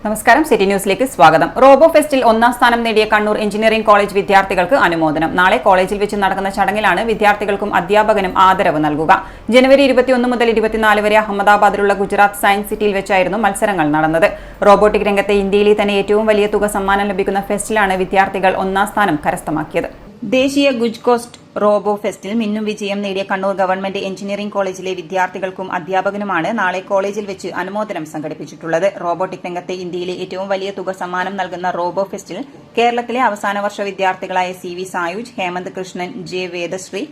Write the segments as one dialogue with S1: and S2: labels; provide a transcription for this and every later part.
S1: നമസ്കാരം, സിറ്റി ന്യൂസിലേക്ക് സ്വാഗതം. റോബോ ഫെസ്റ്റിൽ ഒന്നാം സ്ഥാനം നേടിയ കണ്ണൂർ എഞ്ചിനീയറിംഗ് കോളേജ് വിദ്യാർത്ഥികൾക്ക് അനുമോദനം. നാളെ കോളേജിൽ വെച്ച് നടക്കുന്ന ചടങ്ങിലാണ് വിദ്യാർത്ഥികൾക്കും അധ്യാപകനും ആദരവ് നൽകുക. ജനുവരി 21 മുതൽ 24 വരെ അഹമ്മദാബാദിലുള്ള ഗുജറാത്ത് സയൻസ് സിറ്റിയിൽ വെച്ചായിരുന്നു മത്സരങ്ങൾ നടന്നത്. റോബോട്ടിക് രംഗത്തെ ഇന്ത്യയിലെ തന്നെ ഏറ്റവും വലിയ തുക സമ്മാനം ലഭിക്കുന്ന ഫെസ്റ്റിലാണ് വിദ്യാർത്ഥികൾ ഒന്നാം സ്ഥാനം കരസ്ഥമാക്കിയത്. ദേശീയ ഗുജ് കോസ്റ്റ് റോബോ ഫെസ്റ്റിൽ മിന്നും വിജയം നേടിയ കണ്ണൂർ ഗവൺമെന്റ് എഞ്ചിനീയറിംഗ് കോളേജിലെ വിദ്യാർത്ഥികൾക്കും അധ്യാപകനുമാണ് നാളെ കോളേജിൽ വെച്ച് അനുമോദനം സംഘടിപ്പിച്ചിട്ടുള്ളത്. റോബോട്ടിക് രംഗത്തെ ഇന്ത്യയിലെ ഏറ്റവും വലിയ തുക സമ്മാനം നൽകുന്ന റോബോ ഫെസ്റ്റിൽ കേരളത്തിലെ അവസാന വർഷ വിദ്യാർത്ഥികളായ CV Sayuj, Hemanth Krishnan, J Vedasree,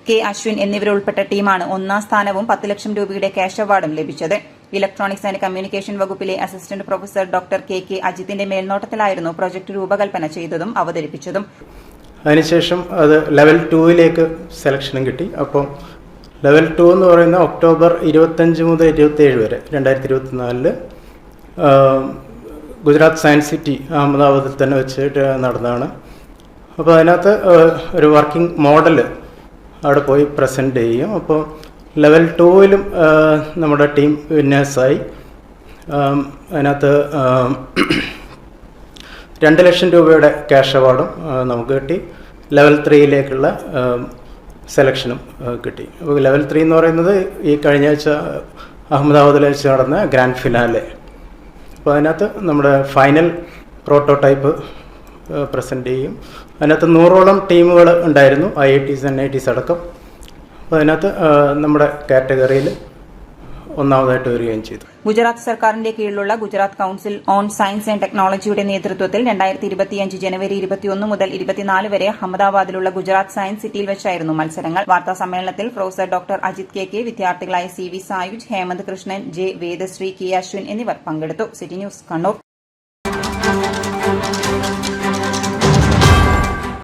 S1: K Ashwin എന്നിവരുൾപ്പെട്ട ടീമാണ് ഒന്നാം സ്ഥാനവും 10 ലക്ഷം രൂപയുടെ ക്യാഷ് അവാർഡും ലഭിച്ചത്. ഇലക്ട്രോണിക്സ് ആൻഡ് കമ്മ്യൂണിക്കേഷൻ വകുപ്പിലെ അസിസ്റ്റന്റ് പ്രൊഫസർ ഡോക്ടർ KK അജിത്തിന്റെ മേൽനോട്ടത്തിലായിരുന്നു പ്രൊജക്ട് രൂപകൽപ്പന ചെയ്തതും അവതരിപ്പിച്ചതും.
S2: അതിനുശേഷം അത് ലെവൽ 2ലേക്ക് സെലക്ഷനും കിട്ടി. അപ്പം ലെവൽ 2 എന്ന് പറയുന്ന ഒക്ടോബർ 25 മുതൽ 27 വരെ 2024 ഗുജറാത്ത് സയൻസ് സിറ്റി അഹമ്മദാബാദിൽ തന്നെ വെച്ചിട്ട് നടന്നതാണ്. അപ്പോൾ അതിനകത്ത് ഒരു വർക്കിംഗ് മോഡൽ അവിടെ പോയി പ്രസൻറ്റ് ചെയ്യും. അപ്പോൾ ലെവൽ 2ലും നമ്മുടെ ടീം വിന്നേഴ്സായി. അതിനകത്ത് 2 ലക്ഷം രൂപയുടെ ക്യാഷ് അവാർഡും നമുക്ക് കിട്ടി. ലെവൽ 3യിലേക്കുള്ള സെലക്ഷനും കിട്ടി. അപ്പോൾ ലെവൽ 3 എന്ന് പറയുന്നത് ഈ കഴിഞ്ഞ ആഴ്ച അഹമ്മദാബാദിൽ വെച്ച് നടന്ന ഗ്രാൻഡ് ഫിനാലെ. അപ്പോൾ അതിനകത്ത് നമ്മുടെ ഫൈനൽ പ്രോട്ടോടൈപ്പ് പ്രസൻറ്റ് ചെയ്യും. അതിനകത്ത് 100ഓളം ടീമുകൾ ഉണ്ടായിരുന്നു, IITs NITs അടക്കം. അപ്പോൾ അതിനകത്ത് നമ്മുടെ കാറ്റഗറിയിൽ ഒന്നാമതായിട്ട് വരികയും ചെയ്തു.
S1: ഗുജറാത്ത് സർക്കാരിന്റെ കീഴിലുള്ള Gujarat council on science and ടെക്നോളജിയുടെ നേതൃത്വത്തിൽ 2025 ജനുവരി 21 മുതൽ 24 വരെ അഹമ്മദാബാദിലുള്ള ഗുജറാത്ത് സയൻസ് സിറ്റിയിൽ വെച്ചായിരുന്നു മത്സരങ്ങൾ. വാർത്താ സമ്മേളനത്തിൽ പ്രൊഫസർ ഡോക്ടർ അജിത് KK, വിദ്യാർത്ഥികളായ CV Sayuj, Hemanth Krishnan, J Vedasree, K Ashwin എന്നിവർ പങ്കെടുത്തു. City News, Kannur.